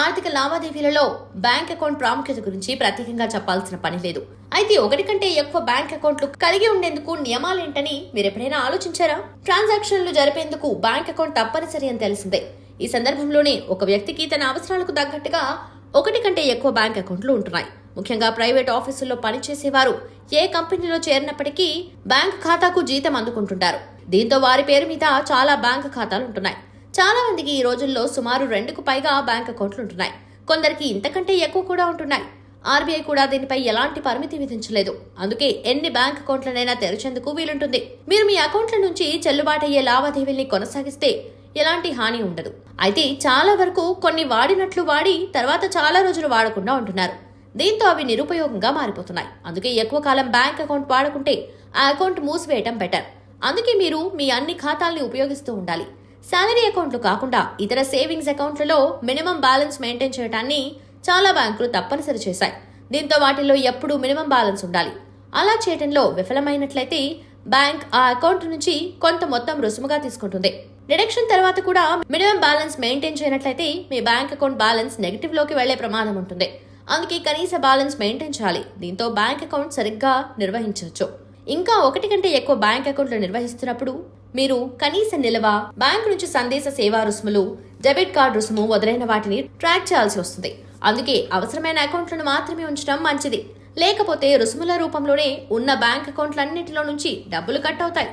ఆర్థిక లావాదేవీలలో bank account ప్రాముఖ్యత గురించి ప్రత్యేకంగా చెప్పాల్సిన పని లేదు. అయితే ఒకటి కంటే ఎక్కువ బ్యాంక్ అకౌంట్లు కలిగి ఉండేందుకు నియమాలేంటని మీరెప్పుడైనా ఆలోచించారా? ట్రాన్సాక్షన్లు జరిపేందుకు బ్యాంక్ అకౌంట్ తప్పనిసరి అని తెలిసిందే. ఈ సందర్భంలోనే ఒక వ్యక్తికి తన అవసరాలకు తగ్గట్టుగా ఒకటి కంటే ఎక్కువ బ్యాంక్ అకౌంట్లు ఉంటున్నాయి. ముఖ్యంగా ప్రైవేట్ ఆఫీసుల్లో పనిచేసేవారు ఏ కంపెనీలో చేరినప్పటికీ బ్యాంక్ ఖాతాకు జీతం అందుకుంటుంటారు. దీంతో వారి పేరు మీద చాలా బ్యాంక్ ఖాతాలు ఉంటున్నాయి. చాలా మందికి ఈ రోజుల్లో సుమారు 2కు పైగా బ్యాంక్ అకౌంట్లు ఉంటున్నాయి. కొందరికి ఇంతకంటే ఎక్కువ కూడా ఉంటున్నాయి. ఆర్బీఐ కూడా దీనిపై ఎలాంటి పరిమితి విధించలేదు. అందుకే ఎన్ని బ్యాంక్ అకౌంట్లనైనా తెరిచేందుకు వీలుంటుంది. మీరు మీ అకౌంట్ల నుంచి చెల్లుబాటయ్యే లావాదేవీల్ని కొనసాగిస్తే ఎలాంటి హాని ఉండదు. అయితే చాలా వరకు కొన్ని వాడినట్లు వాడి తర్వాత చాలా రోజులు వాడకుండా ఉంటున్నారు. దీంతో అవి నిరుపయోగంగా మారిపోతున్నాయి. అందుకే ఎక్కువ కాలం బ్యాంక్ అకౌంట్ వాడకుంటే ఆ అకౌంట్ మూసివేయటం బెటర్. అందుకే మీరు మీ అన్ని ఖాతాల్ని ఉపయోగిస్తూ ఉండాలి. శాలరీ అకౌంట్లు కాకుండా ఇతర సేవింగ్స్ అకౌంట్లలో మినిమం బ్యాలెన్స్ మెయింటైన్ చేయడాన్ని చాలా బ్యాంకులు తప్పనిసరి చేశాయి. దీంతో వాటిల్లో ఎప్పుడూ మినిమం బ్యాలెన్స్ ఉండాలి. అలా చేయడంలో విఫలమైనట్లయితే బ్యాంక్ ఆ అకౌంట్ నుంచి కొంత మొత్తం రుసుముగా తీసుకుంటుంది. డిడక్షన్ తర్వాత కూడా మినిమం బ్యాలెన్స్ మెయింటైన్ చేయనట్లయితే మీ బ్యాంక్ అకౌంట్ బ్యాలెన్స్ నెగటివ్ లోకి వెళ్లే ప్రమాదం ఉంటుంది. అందుకే కనీస బ్యాలెన్స్ మెయింటైన్ చేయాలి. దీంతో బ్యాంక్ అకౌంట్ సరిగ్గా నిర్వహించవచ్చు. ఇంకా ఒకటి కంటే ఎక్కువ బ్యాంక్ అకౌంట్లు నిర్వహిస్తున్నప్పుడు మీరు కనీస నిల్వ, బ్యాంకు నుంచి సందేశ సేవా రుసుములు, డెబిట్ కార్డు రుసుము మొదలైన వాటిని ట్రాక్ చేయాల్సి వస్తుంది. అందుకే అవసరమైన అకౌంట్లను మాత్రమే ఉంచడం మంచిది. లేకపోతే రుసుముల రూపంలోనే ఉన్న బ్యాంక్ అకౌంట్లన్నింటిలో నుంచి డబ్బులు కట్ అవుతాయి.